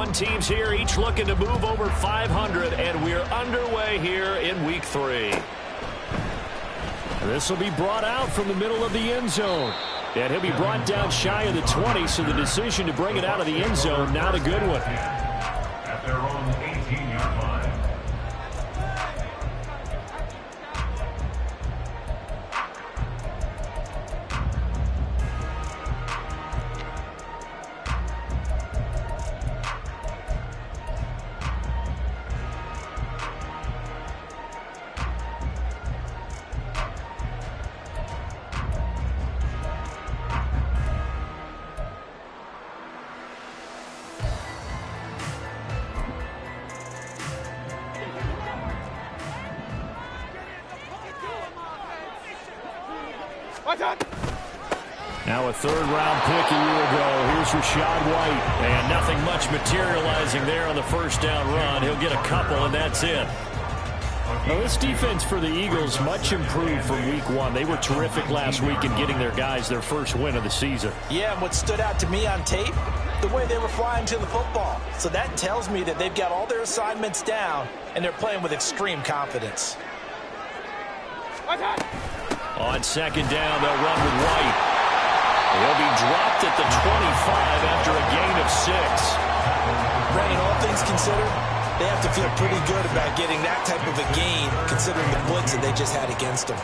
Some teams here each looking to move over 500, and we're underway here in Week 3. This will be brought out from the middle of the end zone. And he'll be brought down shy of the 20, so the decision to bring it out of the end zone, not a good one. At their own 18-yard line. Now a third-round pick a year ago. Here's Rachaad White. And nothing much materializing there on the first down run. He'll get a couple, and that's it. Well, this defense for the Eagles much improved from Week 1. They were terrific last week in getting their guys their first win of the season. Yeah, and what stood out to me on tape, the way they were flying to the football. So that tells me that they've got all their assignments down, and they're playing with extreme confidence. On second down, they'll run with White. He'll be dropped at the 25 after a gain of 6. Brandon, all things considered, they have to feel pretty good about getting that type of a gain, considering the blitz that they just had against them.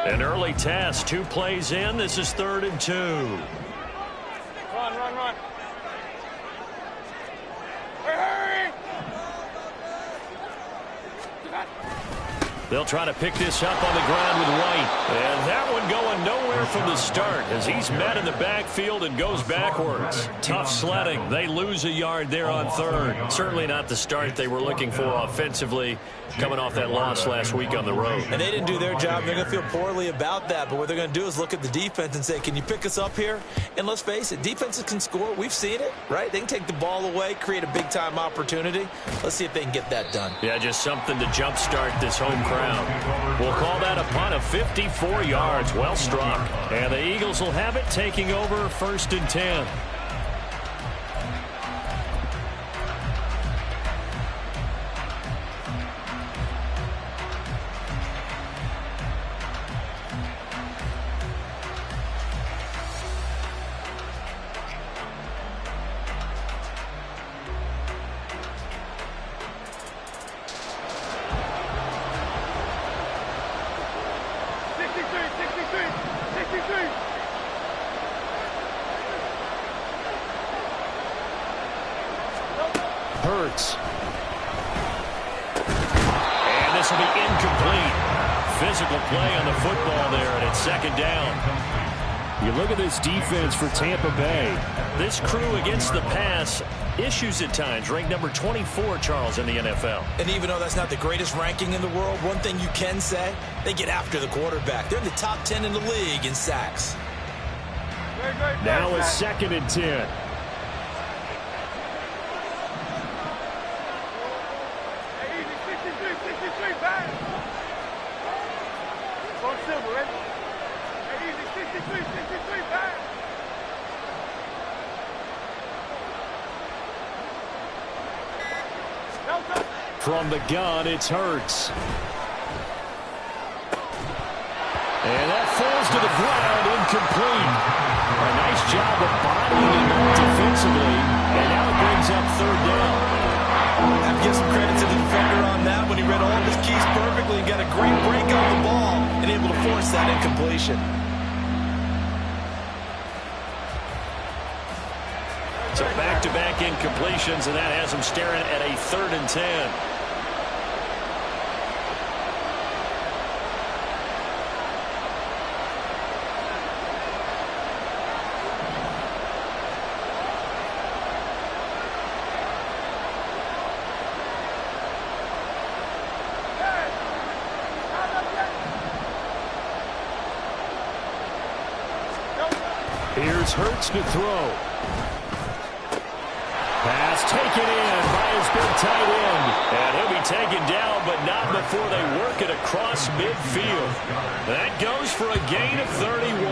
An early test, 2 plays in. This is 3rd and 2. Run. Hurry! They'll try to pick this up on the ground with White. And that one going nowhere from the start as he's met in the backfield and goes backwards. Tough sledding. They lose a yard there on 3rd. Certainly not the start they were looking for offensively, coming off that loss last week on the road. And they didn't do their job. They're going to feel poorly about that. But what they're going to do is look at the defense and say, can you pick us up here? And let's face it, defenses can score. We've seen it, right? They can take the ball away, create a big-time opportunity. Let's see if they can get that done. Yeah, just something to jumpstart this home crowd. We'll call that a punt of 54 yards. Well struck. And the Eagles will have it, taking over 1st and 10. Hurts. And this will be incomplete. Physical play on the football there, and it's 2nd down. You look at this defense for Tampa Bay. This crew against the pass, issues at times, ranked number 24, Charles, in the NFL. And even though that's not the greatest ranking in the world, one thing you can say, they get after the quarterback. They're in the top 10 in the league in sacks. Now it's 2nd and 10. From the gun, it's Hurts. And that falls to the ground, incomplete. A nice job of bodying him up defensively, and now it brings up 3rd down. I have to give some credit to the defender on that when he read all of his keys perfectly and got a great break on the ball and able to force that incompletion. So back-to-back incompletions, and that has him staring at a 3rd and 10. Here's Hurts to throw. Pass taken in by his big tight end. And he'll be taken down, but not before they work it across midfield. That goes for a gain of 31.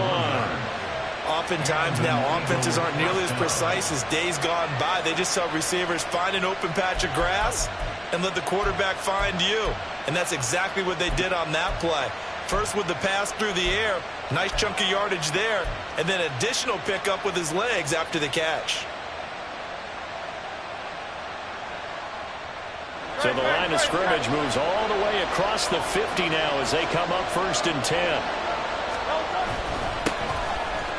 Oftentimes now, offenses aren't nearly as precise as days gone by. They just tell receivers, find an open patch of grass and let the quarterback find you. And that's exactly what they did on that play. First with the pass through the air, nice chunk of yardage there, and then additional pickup with his legs after the catch. So the line of scrimmage moves all the way across the 50 now as they come up 1st and 10.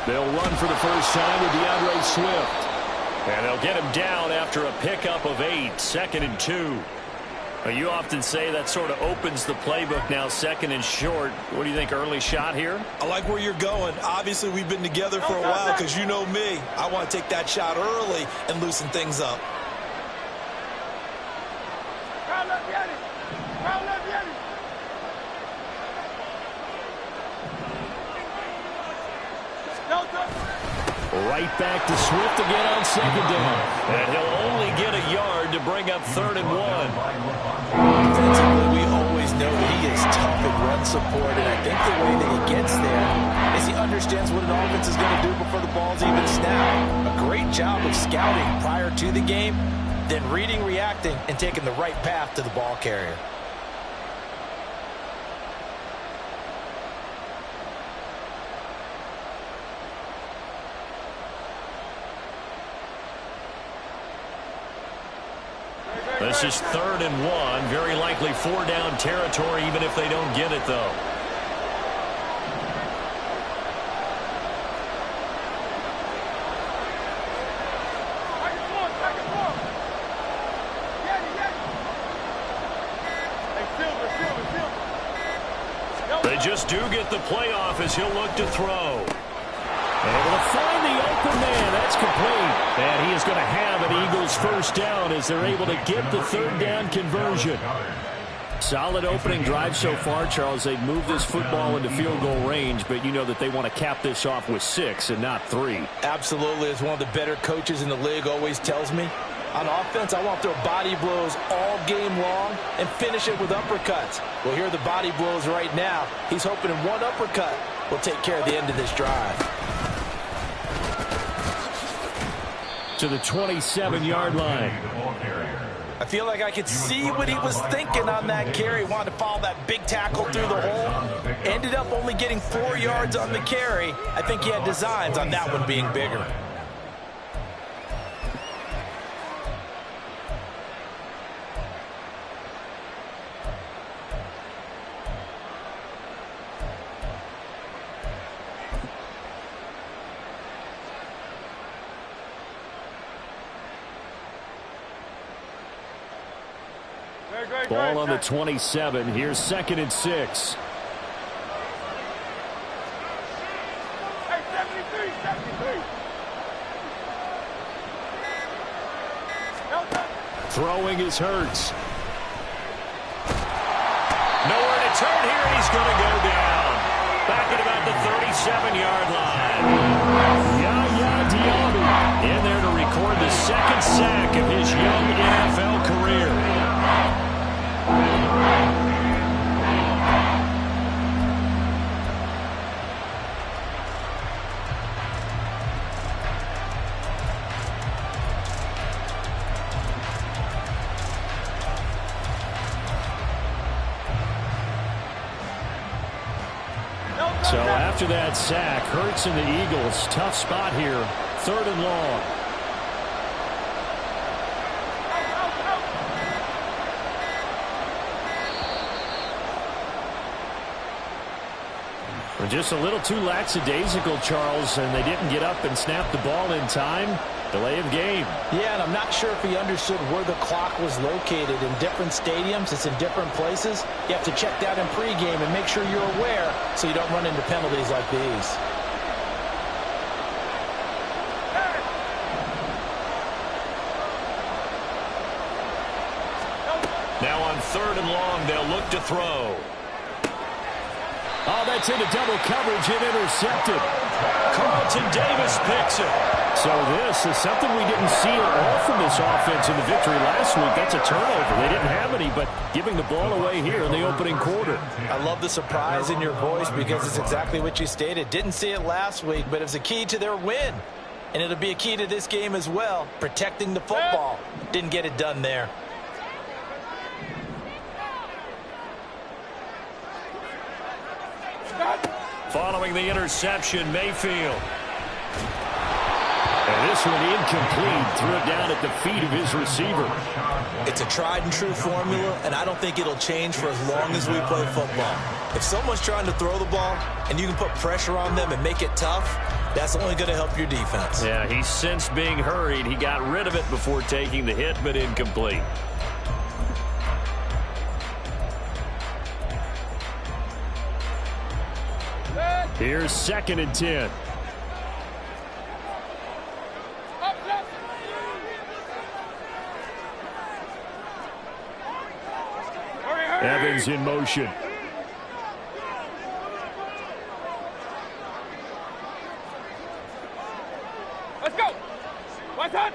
They'll run for the first time with DeAndre Swift. And they'll get him down after a pickup of 8, 2nd and 2. You often say that sort of opens the playbook now, 2nd and short. What do you think, early shot here? I like where you're going. Obviously, we've been together for a while because you know me. I want to take that shot early and loosen things up. Right back to Swift again on 2nd down. And he'll only get a yard to bring up 3rd and 1. Defensively, we always know that he is tough in run support, and I think the way that he gets there is he understands what an offense is going to do before the ball's even snapped. A great job of scouting prior to the game, then reading, reacting, and taking the right path to the ball carrier. This is 3rd and 1. Very likely 4-down territory, even if they don't get it, though. They just do get the playoff as he'll look to throw. Able to find the open man. That's complete. And he is going to have an Eagles first down as they're able to get the 3rd down conversion. Solid opening drive so far, Charles. They've moved this football into field goal range, but you know that they want to cap this off with 6 and not 3. Absolutely. As one of the better coaches in the league always tells me, on offense, I want to throw body blows all game long and finish it with uppercuts. Well, here are the body blows right now. He's hoping in one uppercut will take care of the end of this drive. To the 27-yard line. I feel like I could see what he was thinking on that carry. Wanted to follow that big tackle through the hole. Ended up only getting 4 yards on the carry. I think he had designs on that one being bigger. Ball on the 27. Here's 2nd and 6. Throwing is Hurts. Nowhere to turn here, and he's going to go down. Back at about the 37-yard line. Yaya Diaby in there to record the 2nd sack of his young NFL career. So after that sack, Hurts and the Eagles, tough spot here, 3rd and long. We're just a little too lackadaisical, Charles, and they didn't get up and snap the ball in time. Delay of game. Yeah, and I'm not sure if he understood where the clock was located. In different stadiums, it's in different places. You have to check that in pregame and make sure you're aware so you don't run into penalties like these. Now on 3rd and long, they'll look to throw. Oh, that's into double coverage and intercepted. Carl Carlton Davis picks it. So this is something we didn't see at all from this offense in the victory last week. That's a turnover. They didn't have any, but giving the ball away here in the opening quarter. I love the surprise in your voice because it's exactly what you stated. Didn't see it last week, but it was a key to their win. And it'll be a key to this game as well, protecting the football. Didn't get it done there. Following the interception, Mayfield. And this one incomplete. Threw it down at the feet of his receiver. It's a tried and true formula, and I don't think it'll change for as long as we play football. If someone's trying to throw the ball and you can put pressure on them and make it tough, that's only going to help your defense. Yeah, he sensed being hurried. He got rid of it before taking the hit, but incomplete. Here's 2nd and 10. Evans in motion. Let's go. What's up?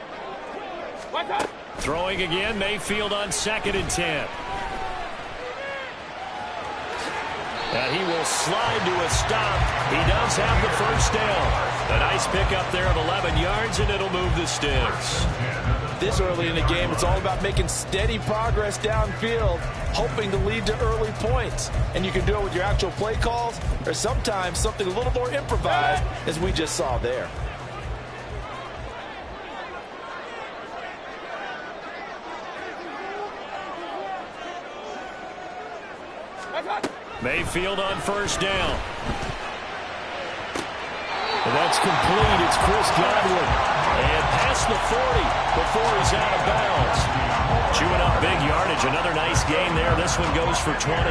What's up? Throwing again, Mayfield on 2nd and 10. And he will slide to a stop. He does have the first down. A nice pickup there of 11 yards, and it'll move the sticks. This early in the game, it's all about making steady progress downfield, hoping to lead to early points. And you can do it with your actual play calls or sometimes something a little more improvised, as we just saw there. Mayfield on first down. And that's complete. It's Chris Godwin. And past the 40 before he's out of bounds. Chewing up big yardage. Another nice gain there. This one goes for 20.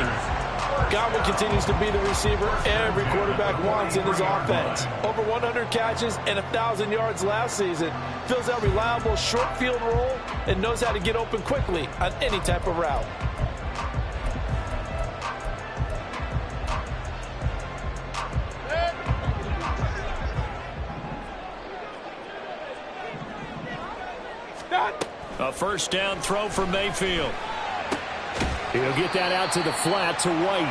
Godwin continues to be the receiver every quarterback wants in his offense. Over 100 catches and 1,000 yards last season. Fills that reliable short field role and knows how to get open quickly on any type of route. A first down throw for Mayfield. He'll get that out to the flat to White.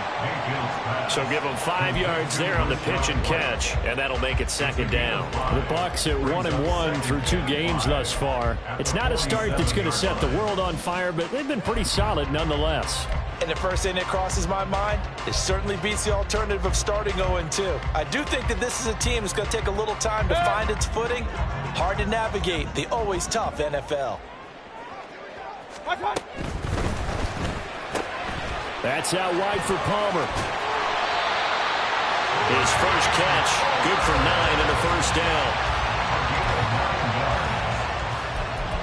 So give him 5 yards there on the pitch and catch, and that'll make it 2nd down. The Bucs at 1-1 through 2 games thus far. It's not a start that's going to set the world on fire, but they've been pretty solid nonetheless. And the first thing that crosses my mind, it certainly beats the alternative of starting 0-2. I do think that this is a team that's going to take a little time to find its footing. Hard to navigate the always tough NFL. That's out wide for Palmer. His first catch, good for 9 and a first down.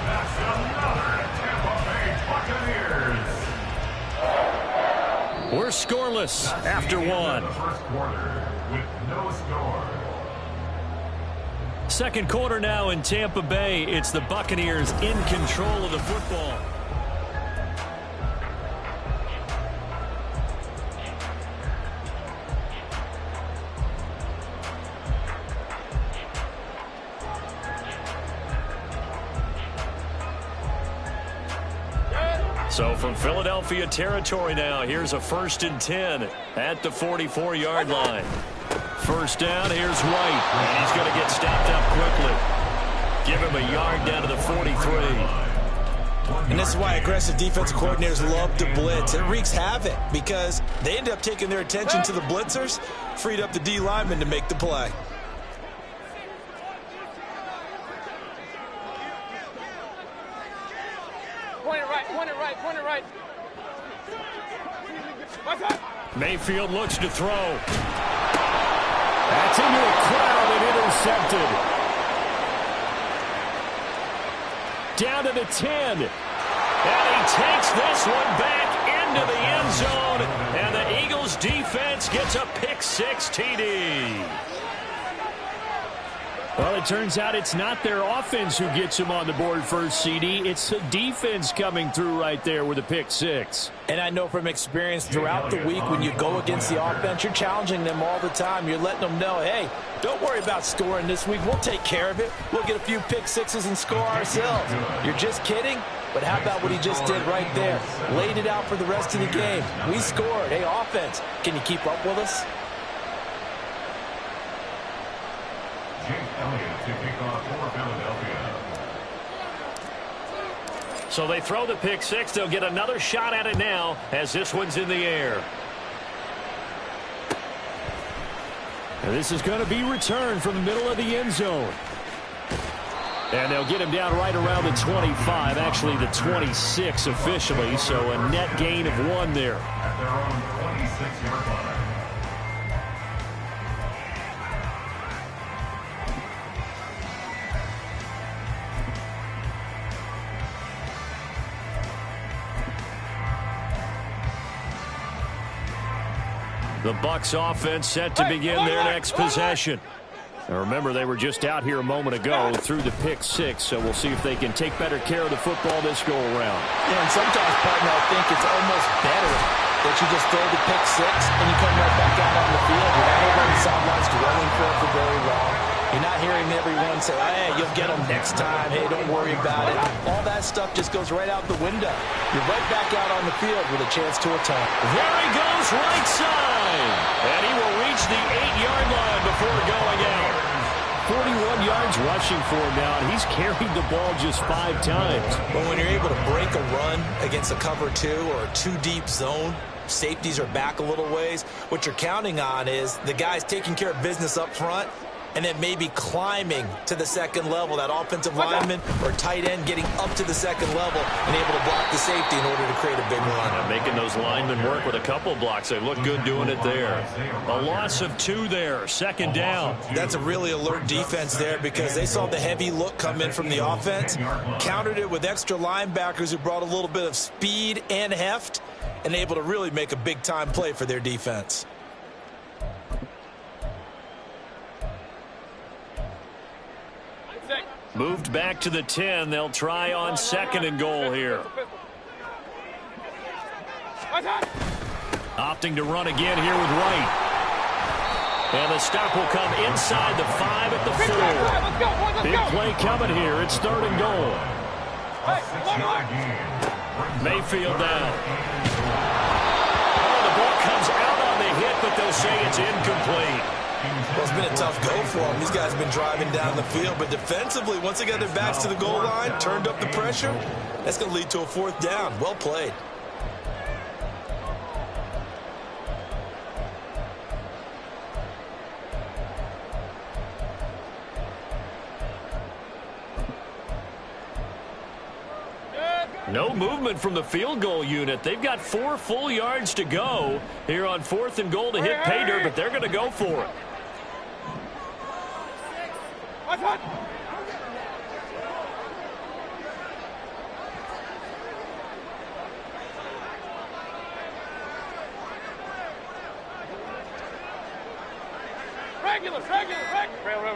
That's another Tampa Bay Buccaneers. We're scoreless after 1. The first quarter with no score. Second quarter now in Tampa Bay. It's the Buccaneers in control of the football. So from Philadelphia territory now, here's a 1st and 10 at the 44-yard line. First down, here's White, and he's going to get stopped up quickly. Give him a yard down to the 43. And this is why aggressive defensive coordinators love to blitz. It wreaks havoc because they end up taking their attention to the blitzers, freed up the D lineman to make the play. Point it right, point it right, point it right. What's up? Mayfield looks to throw. That's into a crowd and intercepted. Down to the 10. And he takes this one back into the end zone. And the Eagles defense gets a pick 6 TD. Well, it turns out it's not their offense who gets them on the board first, CD. It's the defense coming through right there with a pick six. And I know from experience throughout the week when you go against the offense, you're challenging them all the time. You're letting them know, hey, don't worry about scoring this week. We'll take care of it. We'll get a few pick sixes and score ourselves. You're just kidding? But how about what he just did right there? Laid it out for the rest of the game. We scored. Hey, offense, can you keep up with us? Jake Elliott to kick off for Philadelphia. So they throw the pick six. They'll get another shot at it now as this one's in the air. And this is going to be returned from the middle of the end zone. And they'll get him down right around the 25, actually the 26 officially, so a net gain of 1 there. At their own 26-yard line. The Bucs offense set to begin their next possession. Now remember, they were just out here a moment ago through the pick six, so we'll see if they can take better care of the football this go around. Yeah, and sometimes, partner, I think it's almost better that you just throw the pick six and you come right back out on the field. You're not over on the sidelines dwelling for very long. You're not hearing everyone say, hey, you'll get them next time. Hey, don't worry about it. All that stuff just goes right out the window. You're right back out on the field with a chance to attack. There he goes, right side. And he will reach the 8-yard line before going out. 41 yards rushing for him now, and he's carried the ball just 5 times. But when you're able to break a run against a cover 2 or a 2-deep zone, safeties are back a little ways. What you're counting on is the guys taking care of business up front and then maybe climbing to the second level, that offensive lineman or tight end getting up to the second level and able to block the safety in order to create a big run. Yeah, making those linemen work with a couple blocks. They look good doing it there. A loss of 2 there, second down. That's a really alert defense there because they saw the heavy look come in from the offense, countered it with extra linebackers who brought a little bit of speed and heft, and able to really make a big-time play for their defense. Moved back to the 10. They'll try on second and goal here. Opting to run again here with Wright. And the stop will come inside the 5 at the 4. Big play coming here. It's third and goal. Mayfield down. Oh, the ball comes out on the hit, but they'll say it's incomplete. Well, it's been a tough go for them. These guys have been driving down the field, but defensively, once they got their backs to the goal line, turned up the pressure, that's going to lead to a 4th down. Well played. No movement from the field goal unit. They've got 4 full yards to go here on 4th and goal to hit pay dirt, but they're going to go for it.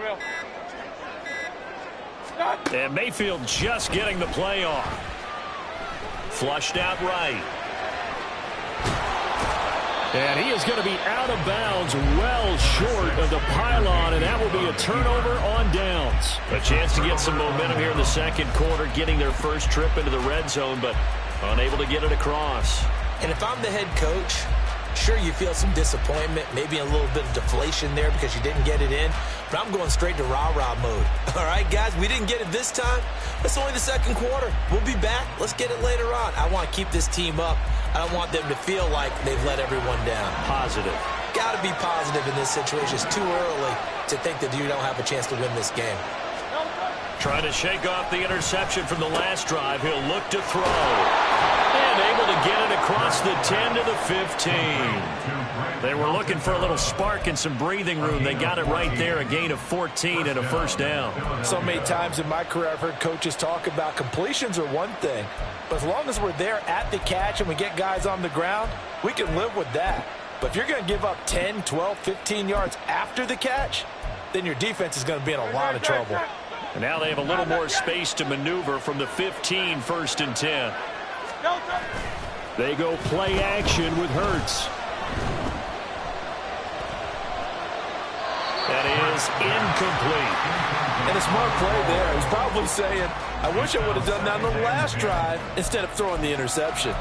Real. And Mayfield just getting the play off. Flushed out right. And he is going to be out of bounds well short of the pylon, and that will be a turnover on downs. A chance to get some momentum here in the second quarter, getting their first trip into the red zone, but unable to get it across. And if I'm the head coach, sure, you feel some disappointment, maybe a little bit of deflation there because you didn't get it in, but I'm going straight to rah-rah mode. All right, guys, we didn't get it this time. It's only the second quarter. We'll be back. Let's get it later on. I want to keep this team up. I don't want them to feel like they've let everyone down. Positive. Got to be positive in this situation. It's too early to think that you don't have a chance to win this game. Trying to shake off the interception from the last drive. He'll look to throw. And able to get it across the 10 to the 15. They were looking for a little spark and some breathing room. They got it right there, a gain of 14 and a first down. So many times in my career I've heard coaches talk about completions are one thing, but as long as we're there at the catch and we get guys on the ground, we can live with that. But if you're going to give up 10, 12, 15 yards after the catch, then your defense is going to be in a lot of trouble. And now they have a little more space to maneuver from the 15, 1st and 10. They go play action with Hurts. That is incomplete. And a smart play there. He's probably saying, I wish I would have done that on the last drive instead of throwing the interception.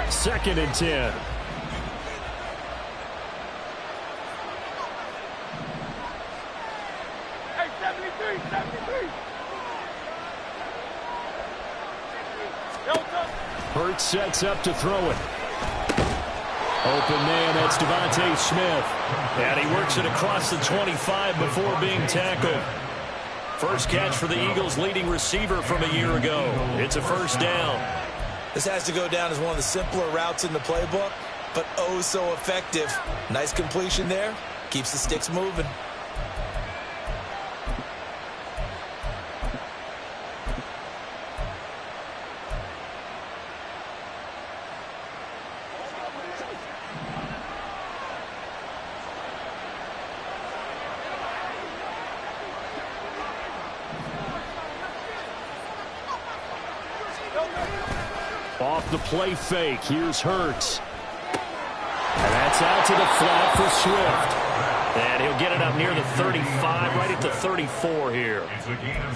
Second and 10. Hey, 73, 73. Hurts sets up to throw it. Open man, that's Devontae Smith. And he works it across the 25 before being tackled. First catch for the Eagles' leading receiver from a year ago. It's a first down. This has to go down as one of the simpler routes in the playbook, but oh so effective. Nice completion there. Keeps the sticks moving. Off the play fake, here's Hurts. And that's out to the flat for Swift. And he'll get it up near the 35, right at the 34 here.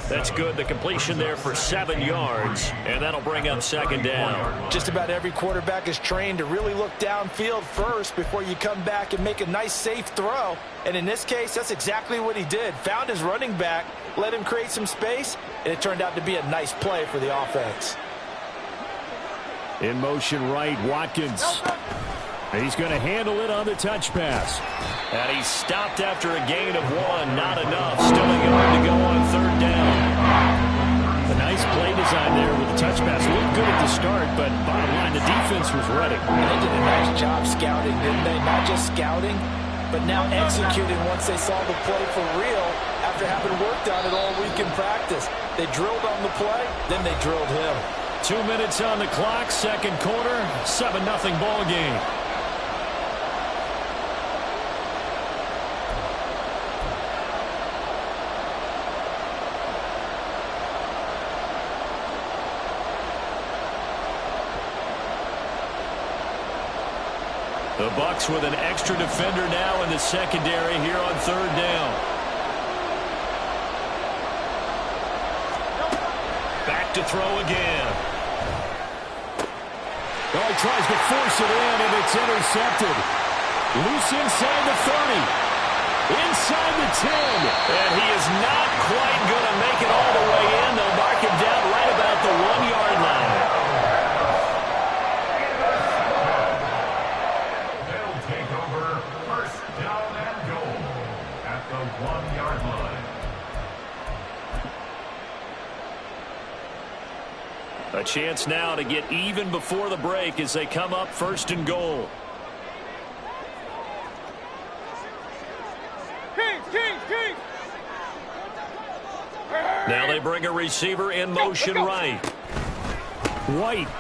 That's good. The completion there for 7 yards, and that'll bring up second down. Just about every quarterback is trained to really look downfield first before you come back and make a nice, safe throw. And in this case, that's exactly what he did. Found his running back, let him create some space, and it turned out to be a nice play for the offense. In motion right, Watkins. He's going to handle it on the touch pass. And he's stopped after a gain of 1. Not enough. Still a yard to go on third down. A nice play design there with the touch pass. Looked good at the start, but bottom line, the defense was ready. They did a nice job scouting, didn't they? Not just scouting, but now executing once they saw the play for real after having worked on it all week in practice. They drilled on the play, then they drilled him. 2 minutes on the clock, second quarter, 7-0 ball game. The Bucs with an extra defender now in the secondary here on third down. Back to throw again. Oh, he tries to force it in, and it's intercepted. Loose inside the 30. Inside the 10. And he is not quite going to make it all the way in. They'll mark him down right about the 1-yard line. They'll take over first down and goal at the 1-yard line. A chance now to get even before the break as they come up first and goal. Kings! Now they bring a receiver in motion right. White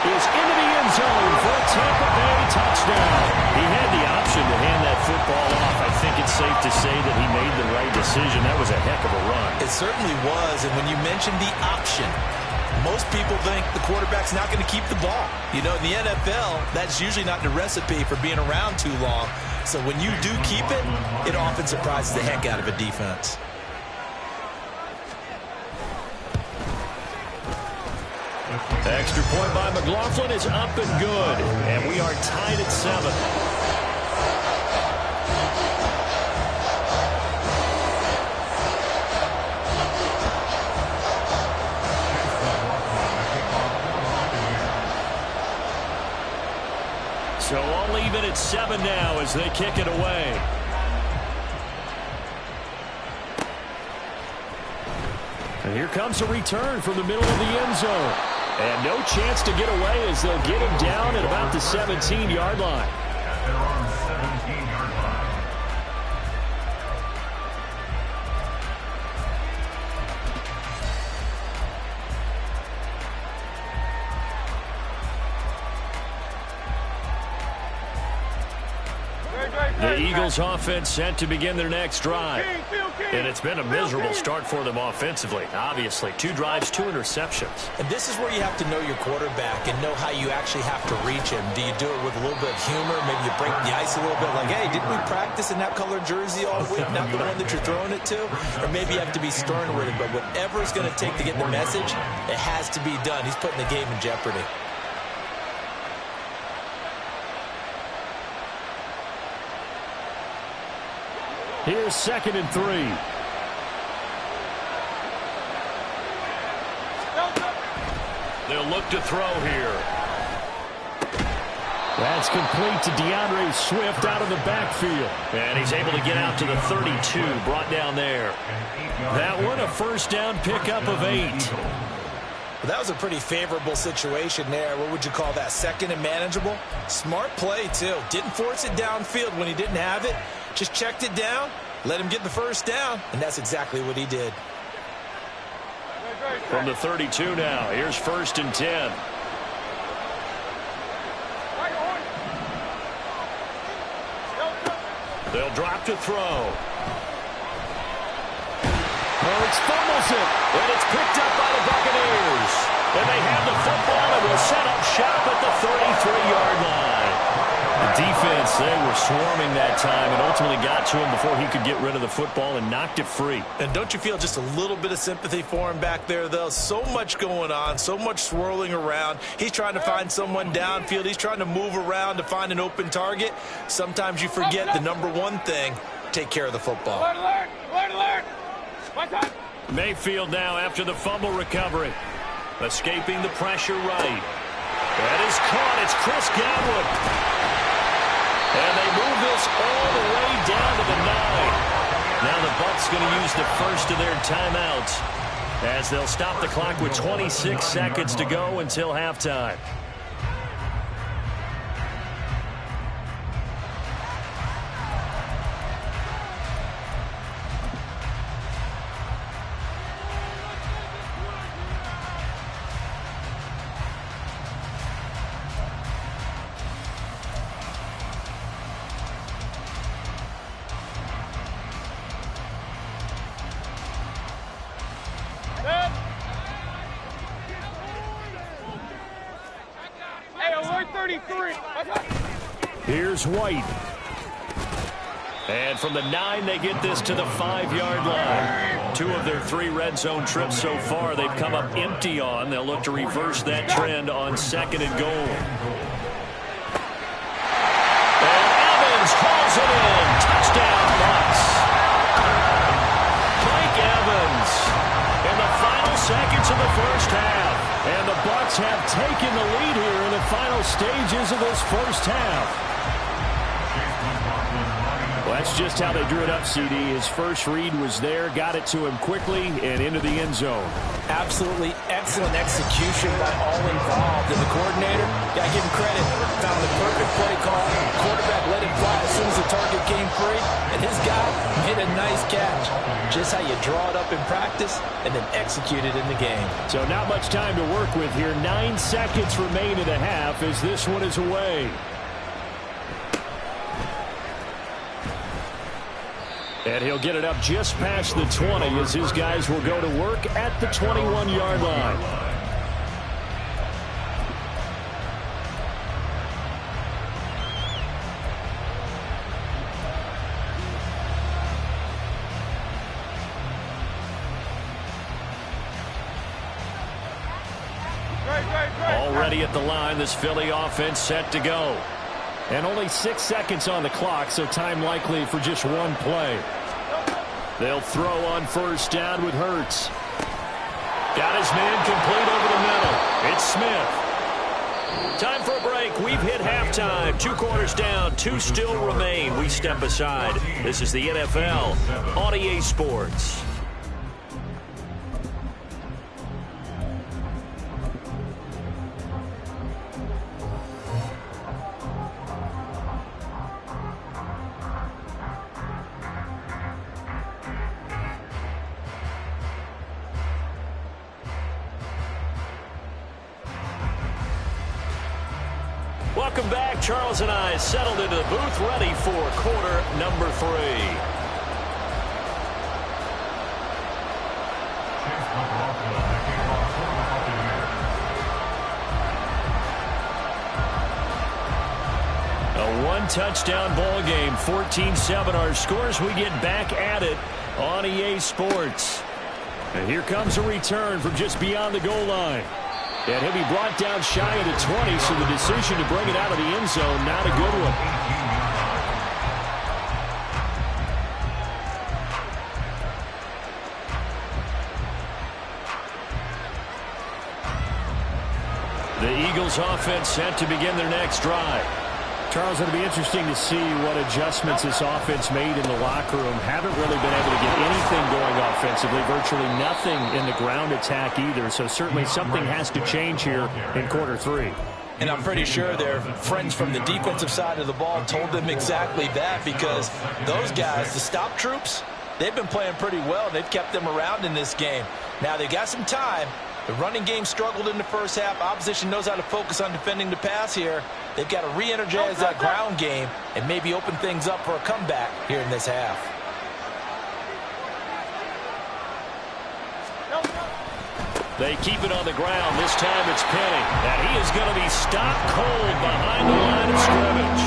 is into the end zone for a Tampa Bay touchdown. He had the option to hand that football off. I think it's safe to say that he made the right decision. That was a heck of a run. It certainly was, and when you mentioned the option, most people think the quarterback's not going to keep the ball. You know, in the NFL, that's usually not the recipe for being around too long. So when you do keep it, it often surprises the heck out of a defense. Extra point by McLaughlin is up and good, and we are tied at 7. So all even at 7 now as they kick it away. And here comes a return from the middle of the end zone. And no chance to get away as they'll get him down at about the 17-yard line. At their own 17-yard line. The Eagles offense set to begin their next drive. And it's been a miserable start for them offensively, obviously. 2 drives, 2 interceptions. And this is where you have to know your quarterback and know how you actually have to reach him. Do you do it with a little bit of humor? Maybe you break the ice a little bit like, hey, didn't we practice in that colored jersey all week, not the one that you're throwing it to? Or maybe you have to be stern with him. But whatever it's going to take to get the message, it has to be done. He's putting the game in jeopardy. Here's 2nd and 3. They'll look to throw here. That's complete to DeAndre Swift out of the backfield. And he's able to get out to the 32, brought down there. That one, a first down pickup of 8. Well, that was a pretty favorable situation there. What would you call that? 2nd and manageable? Smart play, too. Didn't force it downfield when he didn't have it. Just checked it down, let him get the first down, and that's exactly what he did. From the 32 now, here's 1st and 10. They'll drop to throw. Hurts fumbles it, and it's picked up by the Buccaneers. And they have the football and will set up shop at the 33-yard line. The defense, they were swarming that time and ultimately got to him before he could get rid of the football and knocked it free. And don't you feel just a little bit of sympathy for him back there, though? So much going on, so much swirling around. He's trying to find someone downfield. He's trying to move around to find an open target. Sometimes you forget the number one thing, take care of the football. Alert, alert, alert, alert. Mayfield now after the fumble recovery. Escaping the pressure right. That is caught. It's Chris Godwin. And they move this all the way down to the 9. Now the Bucs going to use the first of their timeouts as they'll stop the clock with 26 seconds to go until halftime. Here's White. And from the 9, they get this to the 5-yard line. 2 of their 3 red zone trips so far, they've come up empty on. They'll look to reverse that trend on 2nd and goal. And Evans calls it in. Touchdown, Bucs. Mike Evans in the final seconds of the first half. And the Bucs have taken the lead here in the final stages of this first half. Well, that's just how they drew it up, CD. His first read was there, got it to him quickly, and into the end zone. Absolutely excellent execution by all involved. And the coordinator, got to give him credit, found the perfect play call. Quarterback let it fly as soon as the target came free, and his guy made a nice catch. Just how you draw it up in practice and then execute it in the game. So not much time to work with here. 9 seconds remain in the half as this one is away. And he'll get it up just past the 20 as his guys will go to work at the 21-yard line. Already at the line, this Philly offense set to go. And only 6 seconds on the clock, so time likely for just one play. They'll throw on first down with Hurts. Got his man complete over the middle. It's Smith. Time for a break. We've hit halftime. 2 quarters down, 2 still remain. We step aside. This is the NFL on EA Sports. Welcome back. Charles and I settled into the booth, ready for quarter number 3. A one-touchdown ball game, 14-7 our scores. We get back at it on EA Sports. And here comes a return from just beyond the goal line. And he'll be brought down shy of the 20, so the decision to bring it out of the end zone, not a good one. The Eagles offense set to begin their next drive. Charles, it'll be interesting to see what adjustments this offense made in the locker room. Haven't really been able to get anything going offensively, virtually nothing in the ground attack either. So certainly something has to change here in quarter 3. And I'm pretty sure their friends from the defensive side of the ball told them exactly that, because those guys, the stop troops, they've been playing pretty well. They've kept them around in this game. Now they got some time. The running game struggled in the first half. Opposition knows how to focus on defending the pass here. They've got to re-energize that ground game and maybe open things up for a comeback here in this half. They keep it on the ground. This time it's Penny. And he is going to be stopped cold behind the line of scrimmage.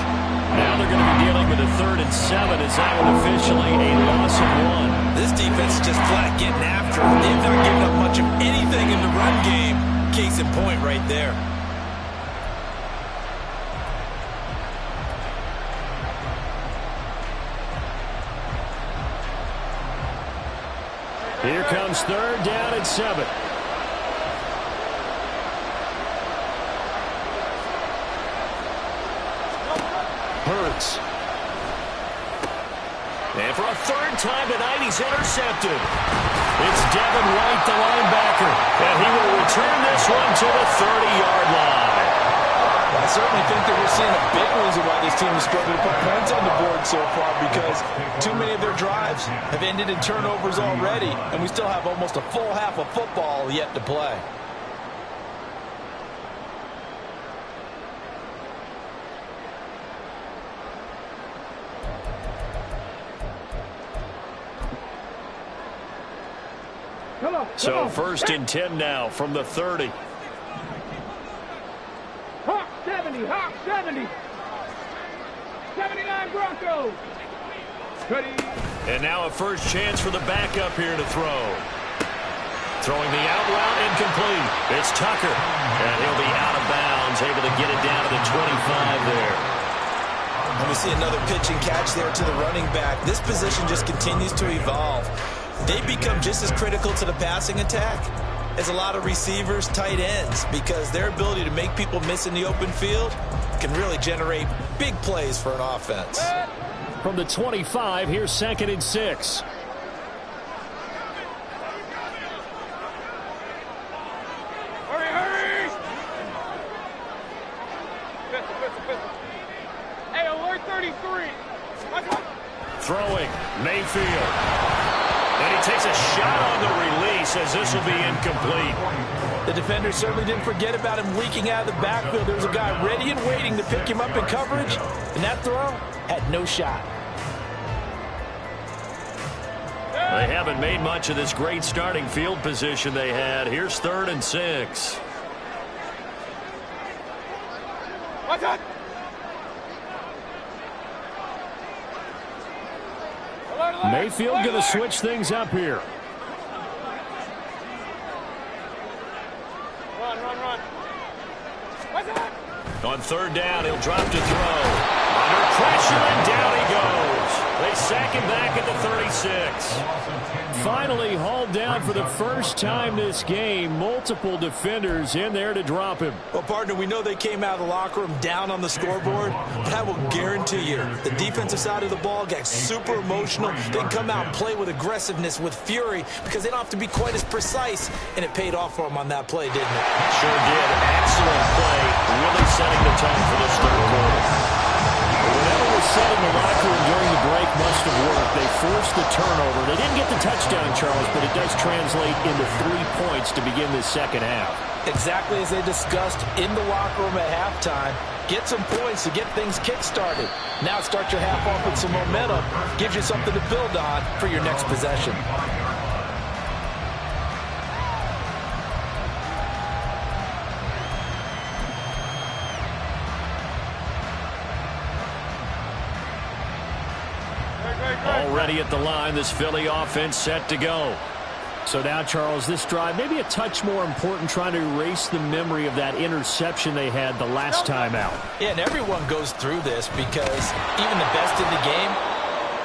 Now they're going to be dealing with a 3rd and 7 as that one officially a loss of 1. This defense is just flat getting after it. They've not given up much of anything in the run game. Case in point right there. Here comes 3rd down and 7. Hurts. And for a 3rd time tonight, he's intercepted. It's Devin White, the linebacker. And he will return this one to the 30-yard line. I certainly think that we're seeing a big reason why this team is struggling to put points on the board so far, because too many of their drives have ended in turnovers already, and we still have almost a full half of football yet to play. So 1st and 10 now from the 30. Hawk 70, Hawk 70. 79 Broncos. And now a first chance for the backup here to throw. Throwing the out route incomplete. It's Tucker. And he'll be out of bounds, able to get it down to the 25 there. And we see another pitch and catch there to the running back. This position just continues to evolve. They become just as critical to the passing attack as a lot of receivers, tight ends, because their ability to make people miss in the open field can really generate big plays for an offense. From the 25, here's 2nd and 6. Hurry! Pistol. Hey, alert 33. Throwing, Mayfield. And he takes a shot on the release as this will be incomplete. The defender certainly didn't forget about him leaking out of the backfield. There was a guy ready and waiting to pick him up in coverage, and that throw had no shot. They haven't made much of this great starting field position they had. Here's 3rd and 6. What's that? Mayfield going to switch things up here. Run. What's that? On 3rd down, he'll drop to throw. Under pressure, and down he goes. They sack him back at the 36. Finally hauled down for the first time this game. Multiple defenders in there to drop him. Well, partner, we know they came out of the locker room down on the scoreboard, but I will guarantee you the defensive side of the ball got super emotional. They can come out and play with aggressiveness, with fury, because they don't have to be quite as precise, and it paid off for them on that play, didn't it? Sure did. Excellent play. Really setting the tone for this 3rd quarter. Whatever was said in the locker room during the break must have worked. They forced the turnover. They didn't get the touchdown, Charles, but it does translate into 3 points to begin this 2nd half. Exactly as they discussed in the locker room at halftime. get some points to get things kick-started. Now start your half off with some momentum. Gives you something to build on for your next possession. Already at the line, this Philly offense set to go. So now, Charles, this drive maybe a touch more important, trying to erase the memory of that interception they had the last time out. Yeah, and everyone goes through this because even the best in the game,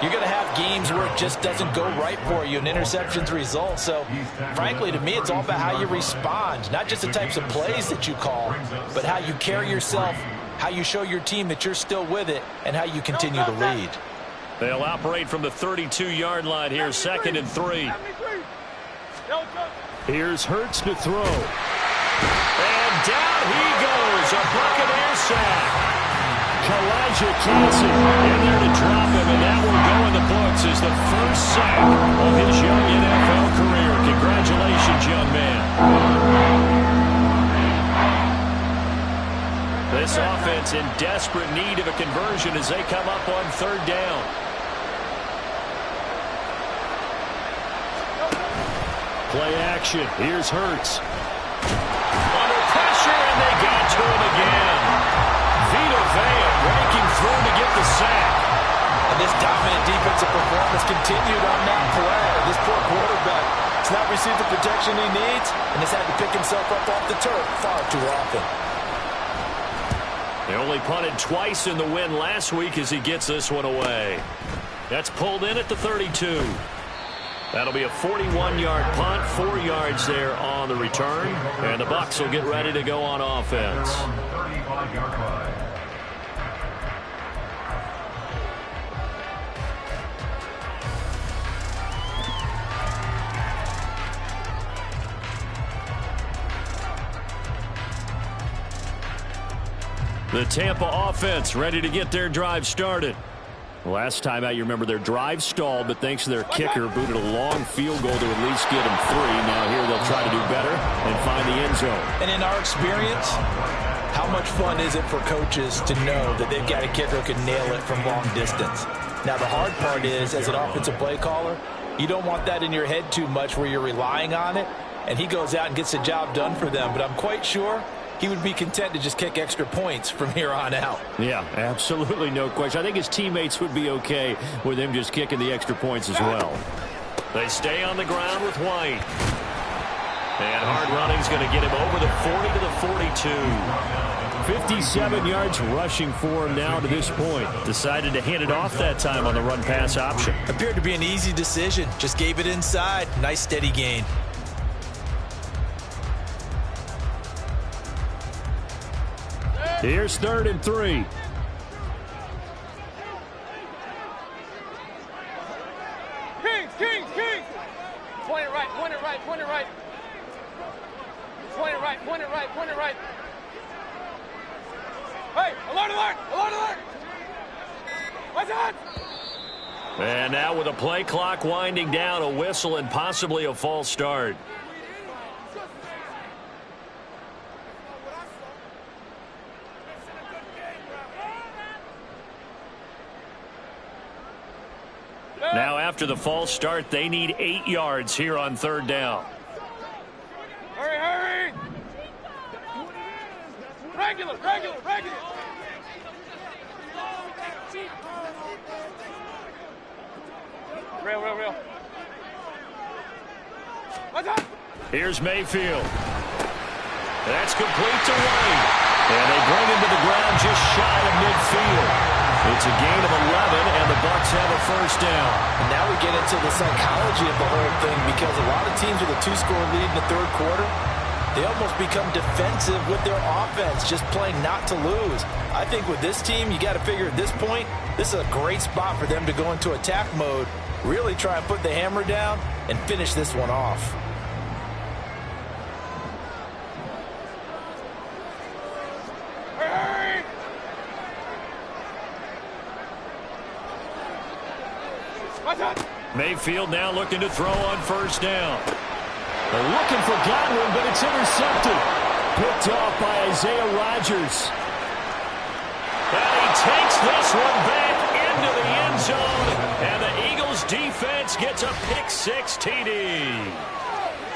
you're going to have games where it just doesn't go right for you and interceptions result. So, frankly, to me, it's all about how you respond, not just the types of plays that you call, but how you carry yourself, how you show your team that you're still with it, and how you continue to lead. They'll operate from the 32-yard line here, 2nd and 3. Here's Hurts to throw. And down he goes, a Buccaneer sack. Kalijah Kancey in there to drop him, and that will go in the books as the first sack of his young NFL career. Congratulations, young man. This offense in desperate need of a conversion as they come up on 3rd down. Play action. Here's Hurts. Under pressure, and they got to him again. Vita Vea breaking through to get the sack. And this dominant defensive performance continued on that play. This poor quarterback has not received the protection he needs and has had to pick himself up off the turf far too often. They only punted twice in the win last week as he gets this one away. That's pulled in at the 32. That'll be a 41-yard punt, 4 yards there on the return, and the Bucs will get ready to go on offense. 35-yard line. The Tampa offense ready to get their drive started. Last time out, you remember their drive stalled, but thanks to their kicker, booted a long field goal to at least get them 3. Now here they'll try to do better and find the end zone. And in our experience, how much fun is it for coaches to know that they've got a kicker who can nail it from long distance? Now the hard part is, as an offensive play caller, you don't want that in your head too much where you're relying on it, and he goes out and gets the job done for them. But I'm quite sure he would be content to just kick extra points from here on out. Yeah, absolutely no question. I think his teammates would be okay with him just kicking the extra points as well. They stay on the ground with White. And hard running is going to get him over the 40 to the 42. 57 yards rushing for him now to this point. Decided to hand it off that time on the run-pass option. Appeared to be an easy decision. Just gave it inside. Nice steady gain. Here's 3rd and 3. Kings! Point it right. Point it right. Point it right. Hey, alert! What's that? And now with a play clock winding down, a whistle and possibly a false start. Now after the false start, they need 8 yards here on 3rd down. Hurry! Regular! Real. What's up? Here's Mayfield. That's complete to White. And they bring him to the ground just shy of midfield. It's a gain of 11, and the Bucs have a first down. And now we get into the psychology of the whole thing, because a lot of teams with a 2-score lead in the 3rd quarter, they almost become defensive with their offense, just playing not to lose. I think with this team, you got to figure at this point, this is a great spot for them to go into attack mode, really try and put the hammer down and finish this one off. Mayfield now looking to throw on 1st down. They're looking for Godwin, but it's intercepted. Picked off by Isaiah Rodgers. one back into the end zone, and the Eagles defense gets a pick-6 TD.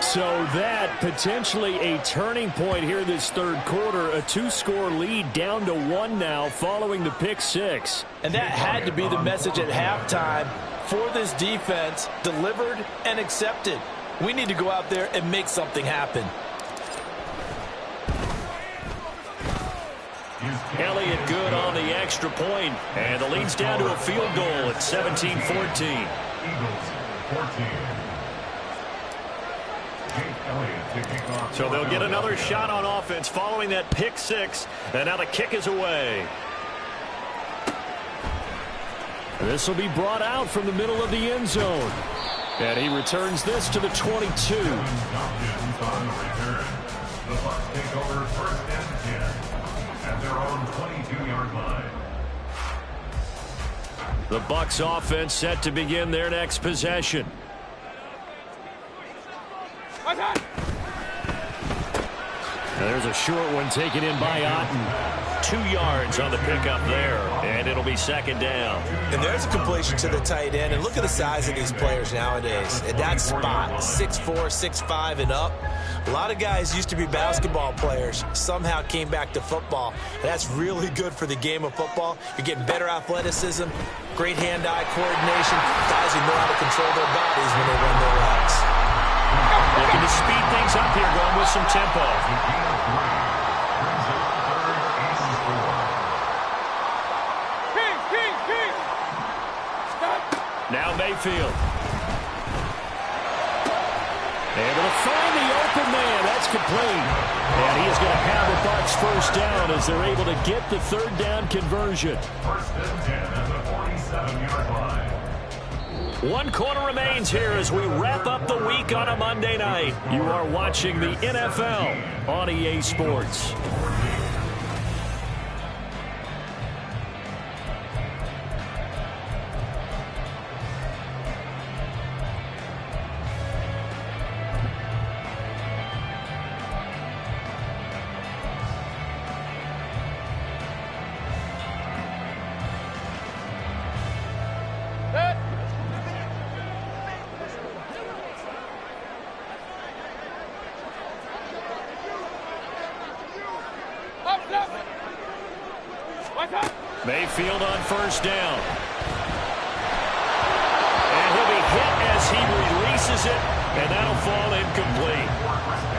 So that potentially a turning point here this third quarter. A 2-score lead down to 1 now following the pick-6. And that had to be the message at halftime for this defense, delivered and accepted. We need to go out there and make something happen. Elliott good on the extra point, and the lead's down to a field goal at 17-14. Eagles 14. So they'll get another shot on offense following that pick-6, and now the kick is away. This will be brought out from the middle of the end zone, and he returns this to the 22. On the return. The Bucs take over 1st and 10 at their own 22-yard line. The Bucs offense set to begin their next possession. There's a short one taken in by Otten. 2 yards on the pickup there, and it'll be 2nd down. And there's a completion to the tight end, and look at the size of these players nowadays. At that spot, 6'4", 6'5", and up. A lot of guys used to be basketball players, somehow came back to football. That's really good for the game of football. You're getting better athleticism, great hand-eye coordination, guys who know how to control their bodies when they run their routes. Looking to speed things up here, going with some tempo. Now Mayfield. Able to find the open man. That's complete. And he is going to have the Bucs 1st down as they're able to get the 3rd down conversion. 1st and 10 at the 47-yard line. 1 quarter remains here as we wrap up the week on a Monday night. You are watching the NFL on EA Sports. Mayfield on 1st down. And he'll be hit as he releases it, and that'll fall incomplete.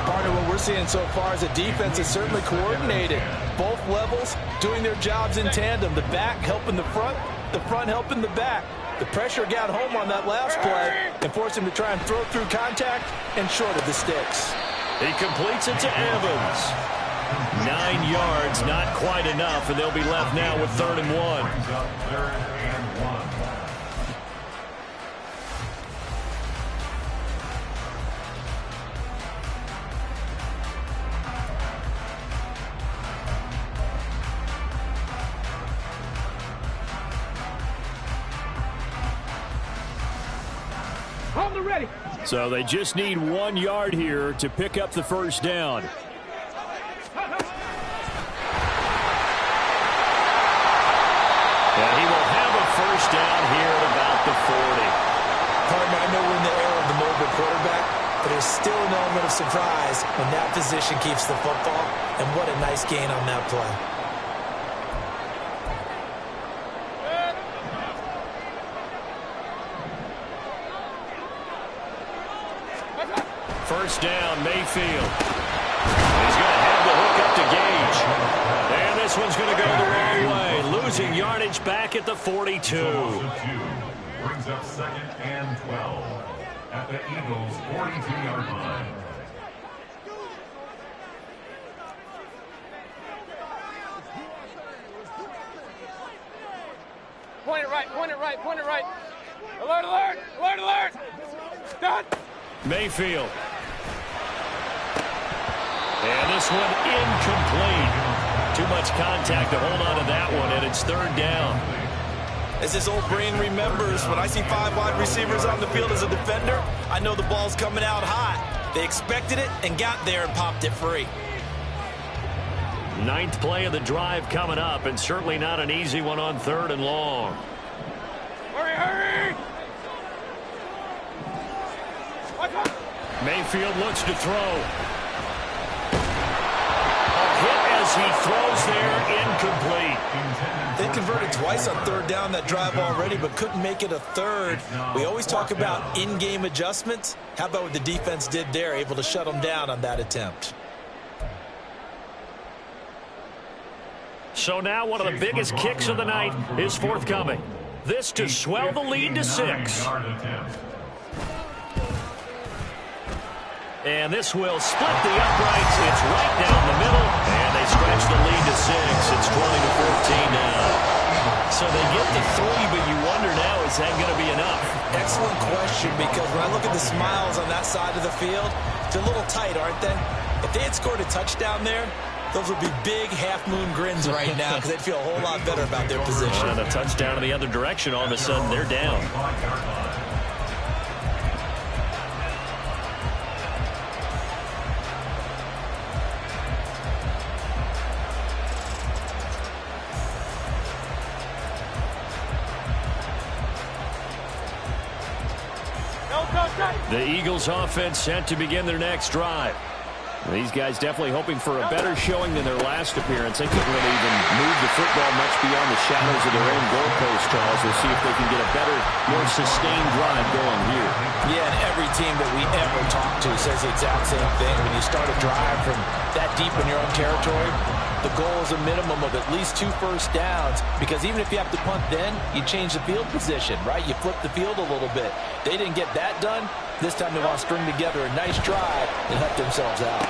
Part of what we're seeing so far is the defense is certainly coordinated. Both levels doing their jobs in tandem. The back helping the front helping the back. The pressure got home on that last play and forced him to try and throw through contact and short of the sticks. He completes it to Evans. 9 yards, not quite enough, and they'll be left now with 3rd and 1. Brings up 3rd and 1. Hold it ready. So they just need 1 yard here to pick up the 1st down. And he will have a 1st down here at about the 40. Partner, I know we're in the era of the mobile quarterback, but there's still an element of surprise when that position keeps the football, and what a nice gain on that play. First down, Mayfield. He's going to have the hook up to Gage. And this one's going to go the wrong way. Losing yardage back at the 42. Brings up 2nd and 12 at the Eagles' 42-yard line. Point it right, point it right, point it right. Alert, alert, alert, alert. Done. Mayfield. And this one incomplete. Too much contact to hold on to that one, and it's 3rd down. As his old brain remembers, when I see 5 wide receivers on the field as a defender, I know the ball's coming out hot. They expected it and got there and popped it free. Ninth play of the drive coming up, and certainly not an easy one on 3rd and long. Hurry, hurry! Mayfield looks to throw. A hit as he throws there, incomplete. They converted twice on 3rd down that drive already, but couldn't make it a 3rd. We always talk about in-game adjustments. How about what the defense did there, able to shut them down on that attempt? So now one of the biggest kicks of the night is forthcoming. This to swell the lead to 6. And this will split the uprights. It's right down the middle, and they stretch the lead to 6. It's 20-14 now. So they get the 3, but you wonder now, is that going to be enough? Excellent question, because when I look at the smiles on that side of the field, they're a little tight, aren't they? If they had scored a touchdown there, those would be big half-moon grins right now because they'd feel a whole lot better about their position. And a touchdown in the other direction, all of a sudden they're down. The Eagles offense set to begin their next drive. These guys definitely hoping for a better showing than their last appearance. They couldn't really even move the football much beyond the shadows of their own goalpost, Charles. We'll see if they can get a better, more sustained drive going here. Yeah, and every team that we ever talk to says the exact same thing. When you start a drive from that deep in your own territory, the goal is a minimum of at least 2 first downs, because even if you have to punt then, you change the field position, right? You flip the field a little bit. They didn't get that done. This time they want to string together a nice drive and help themselves out.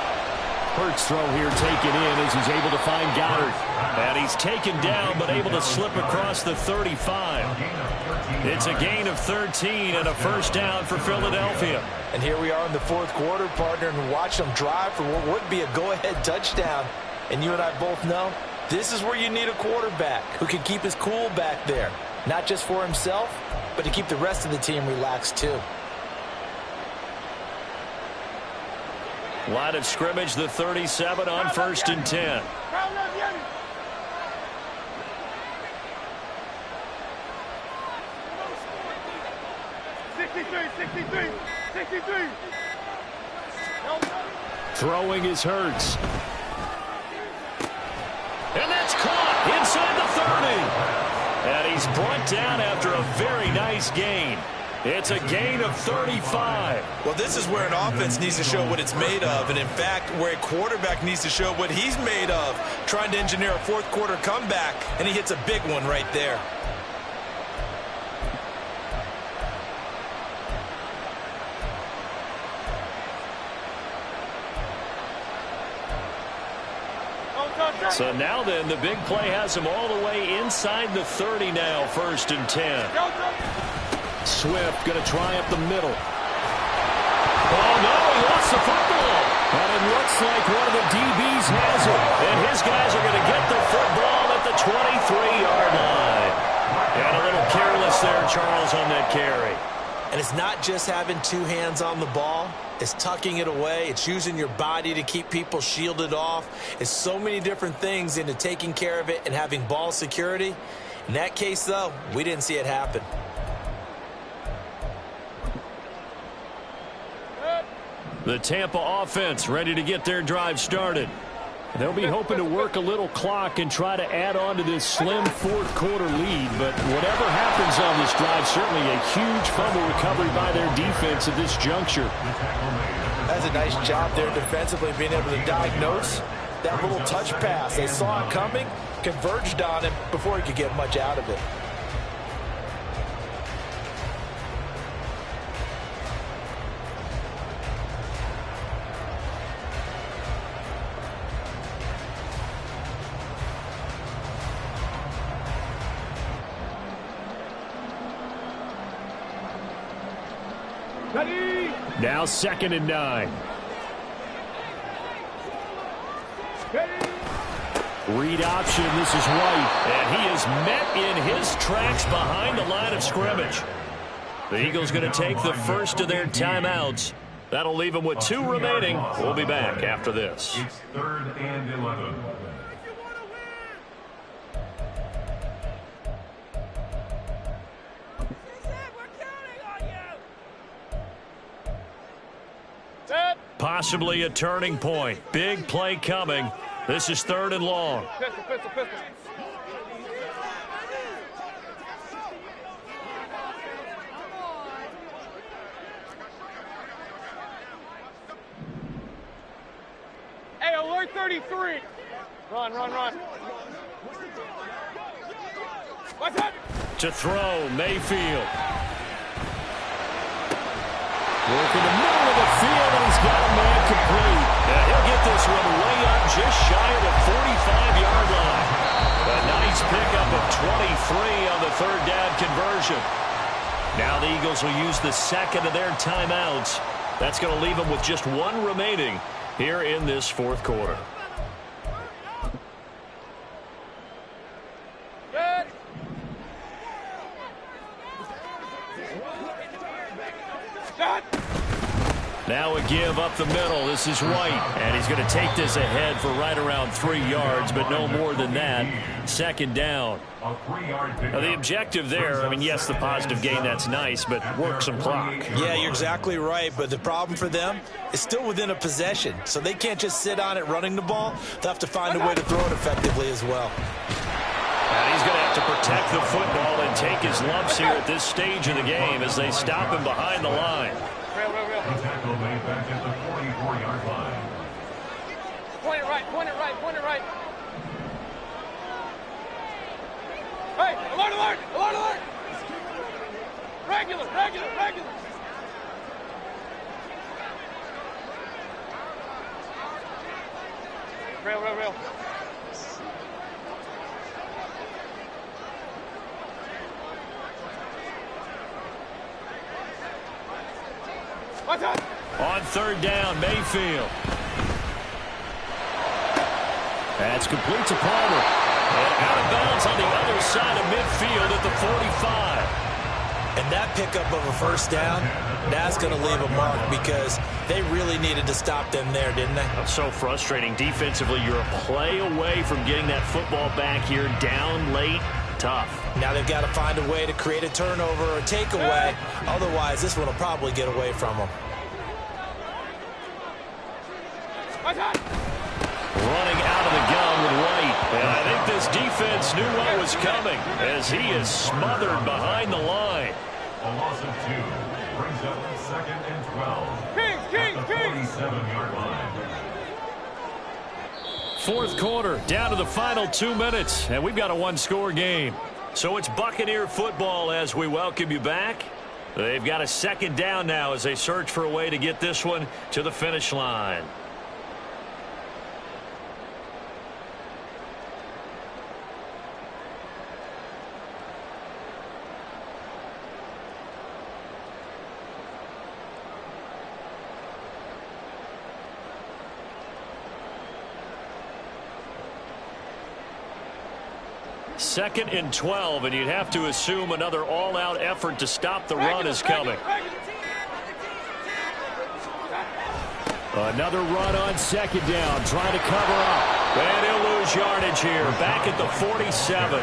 Hurts throw here taken in as he's able to find Goddard. And he's taken down but able to slip across the 35. It's a gain of 13 and a first down for Philadelphia. And here we are in the 4th quarter, partner, and watch them drive for what would be a go-ahead touchdown. And you and I both know this is where you need a quarterback who can keep his cool back there. Not just for himself, but to keep the rest of the team relaxed too. Line of scrimmage, the 37 on 1st and 10. 63. Throwing is Hurts. And that's caught inside the 30. And he's brought down after a very nice gain. It's a gain of 35. Well, this is where an offense needs to show what it's made of, and in fact, where a quarterback needs to show what he's made of, trying to engineer a 4th quarter comeback, and he hits a big one right there. So now then, the big play has him all the way inside the 30 now, 1st and 10. Swift going to try up the middle. Oh, no, he lost the football. And it looks like one of the DBs has it. And his guys are going to get the football at the 23-yard line. And a little careless there, Charles, on that carry. And it's not just having 2 hands on the ball. It's tucking it away. It's using your body to keep people shielded off. It's so many different things into taking care of it and having ball security. In that case, though, we didn't see it happen. The Tampa offense ready to get their drive started. They'll be hoping to work a little clock and try to add on to this slim 4th quarter lead. But whatever happens on this drive, certainly a huge fumble recovery by their defense at this juncture. That's a nice job there defensively, being able to diagnose that little touch pass. They saw it coming, converged on it before he could get much out of it. Now 2nd and 9. Read option, this is White. And he is met in his tracks behind the line of scrimmage. The Eagles going to take the first of their timeouts. That'll leave them with 2 remaining. We'll be back after this. It's 3rd and 11. Possibly a turning point. Big play coming. This is 3rd and long. Pistol, pistol, pistol. Hey, alert 33. Run, run, run. What's that? To throw, Mayfield. Working the middle of the field, and he's got a man complete. And he'll get this one way up just shy of the 45-yard line. A nice pickup of 23 on the 3rd down conversion. Now the Eagles will use the second of their timeouts. That's going to leave them with just one remaining here in this 4th quarter. Good. Shot. Now a give up the middle. This is White, and he's going to take this ahead for right around 3 yards, but no more than that. 2nd down. A 3-yard pickup. Now the objective there, I mean, yes, the positive gain, that's nice, but work some clock. Yeah, you're exactly right, but the problem for them is still within a possession, so they can't just sit on it running the ball. They'll have to find a way to throw it effectively as well. And he's going to have to protect the football and take his lumps here at this stage of the game as they stop him behind the line. Real, real, real. The tackle made back at the 44-yard line. Point it right, point it right, point it right. Hey, alert, alert, alert, alert. Regular, regular, regular. Real, real, real. What's up? On 3rd down, Mayfield. That's complete to Palmer. And out of bounds on the other side of midfield at the 45. And that pickup of a 1st down, that's going to leave a mark because they really needed to stop them there, didn't they? That's so frustrating. Defensively, you're a play away from getting that football back here down late. Tough. Now they've got to find a way to create a turnover or a takeaway. Otherwise, this one will probably get away from them. What's up? Running out of the gun with White. And I think this defense knew what was coming as he is smothered behind the line. A loss of 2 brings up 2nd and 12. Kings, Kings, at the Kings. 47-yard line. 4th quarter, down to the final 2 minutes, and we've got a 1-score game. So it's Buccaneer football as we welcome you back. They've got a 2nd down now as they search for a way to get this one to the finish line. Second and 12, and you'd have to assume another all-out effort to stop the run is coming. Another run on 2nd down, trying to cover up. And he'll lose yardage here, back at the 47.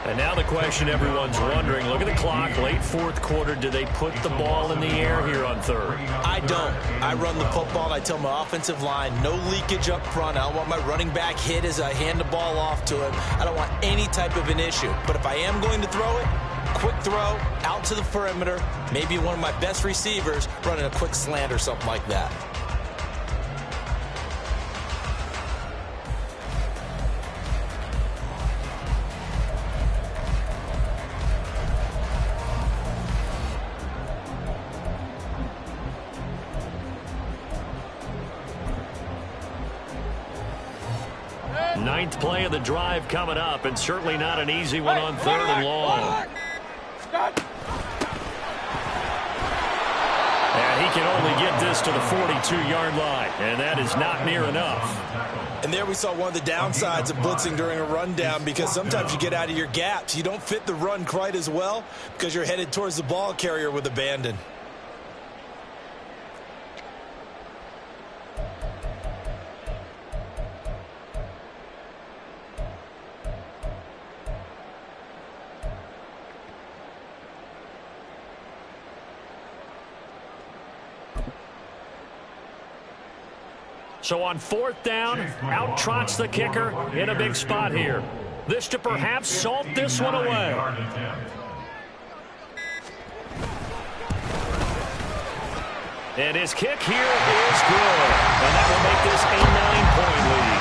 And now the question everyone's wondering, look at the clock, late 4th quarter, do they put the ball in the air here on 3rd? I don't. I run the football, and I tell my offensive line, no leakage up front. I don't want my running back hit as I hand the ball off to him. I don't want any type of an issue. But if I am going to throw it, quick throw, out to the perimeter, maybe one of my best receivers running a quick slant or something like that. Ninth play of the drive coming up, and certainly not an easy one on 3rd and long. And he can only get this to the 42-yard line, and that is not near enough. And there we saw one of the downsides of blitzing during a rundown, because sometimes you get out of your gaps. You don't fit the run quite as well because you're headed towards the ball carrier with abandon. So on 4th down, out trots the kicker in a big spot here. This to perhaps salt this one away. And his kick here is good. And that will make this a 9-point lead.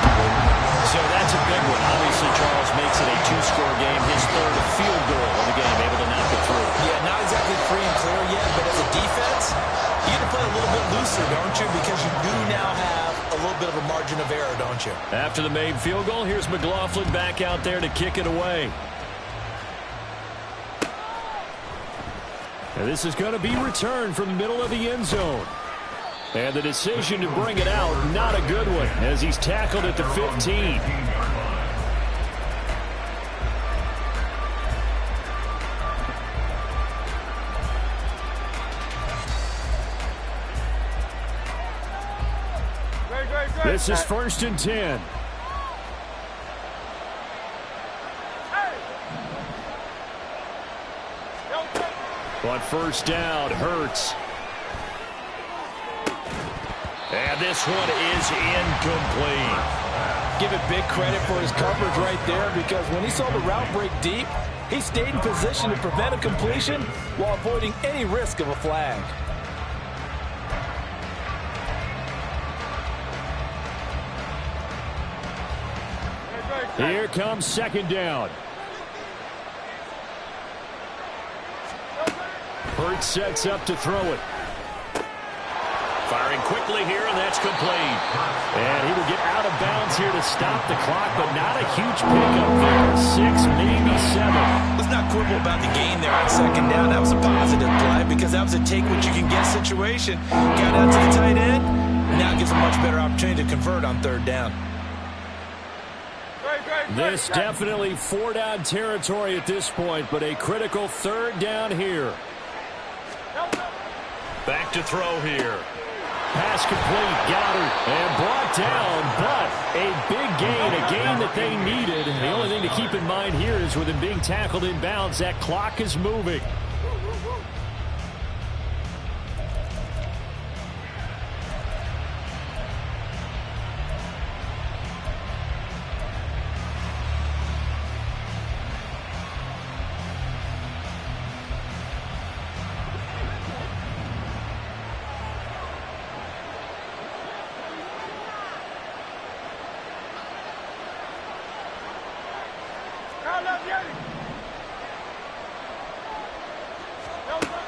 So that's a big one. Obviously, Charles makes it a 2-score game. His 3rd field goal of the game, able to knock it through. Yeah, not exactly free and clear yet, but as a defense, you get to play a little bit looser, don't you? Because you do now have a little bit of a margin of error, don't you? After the made field goal, here's McLaughlin back out there to kick it away. And this is going to be returned from the middle of the end zone. And the decision to bring it out, not a good one, as he's tackled at the 15. This is 1st and 10. On 1st down, Hurts. And this one is incomplete. Give it big credit for his coverage right there, because when he saw the route break deep, he stayed in position to prevent a completion while avoiding any risk of a flag. Here comes 2nd down. Hurts sets up to throw it. Firing quickly here, and that's complete. And he will get out of bounds here to stop the clock, but not a huge pickup there. 6, maybe 7. Let's not quibble about the gain there on 2nd down. That was a positive play because that was a take-what-you-can-get situation. Got out to the tight end, and now it gives a much better opportunity to convert on 3rd down. This definitely 4-down territory at this point, but a critical 3rd down here. Back to throw here. Pass complete, Goddard, and brought down, but a big gain, a gain that they needed. And the only thing to keep in mind here is with him being tackled in bounds, that clock is moving.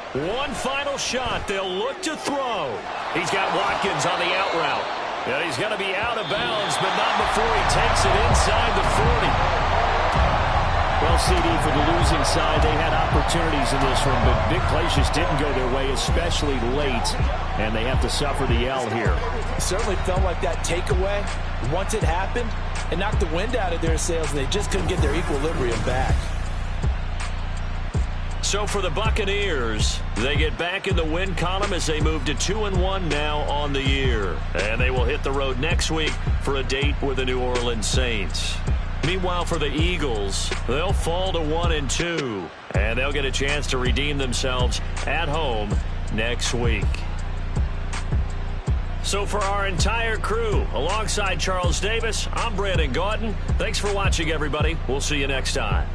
One final shot. They'll look to throw. He's got Watkins on the out route. Yeah, he's going to be out of bounds, but not before he takes it inside the 40. Well, CD, for the losing side, they had opportunities in this one, but big plays just didn't go their way, especially late, and they have to suffer the L here. It certainly felt like that takeaway, once it happened, it knocked the wind out of their sails, and they just couldn't get their equilibrium back. So for the Buccaneers, they get back in the win column as they move to 2-1 now on the year. And they will hit the road next week for a date with the New Orleans Saints. Meanwhile, for the Eagles, they'll fall to 1-2. And they'll get a chance to redeem themselves at home next week. So for our entire crew, alongside Charles Davis, I'm Brandon Gaudin. Thanks for watching, everybody. We'll see you next time.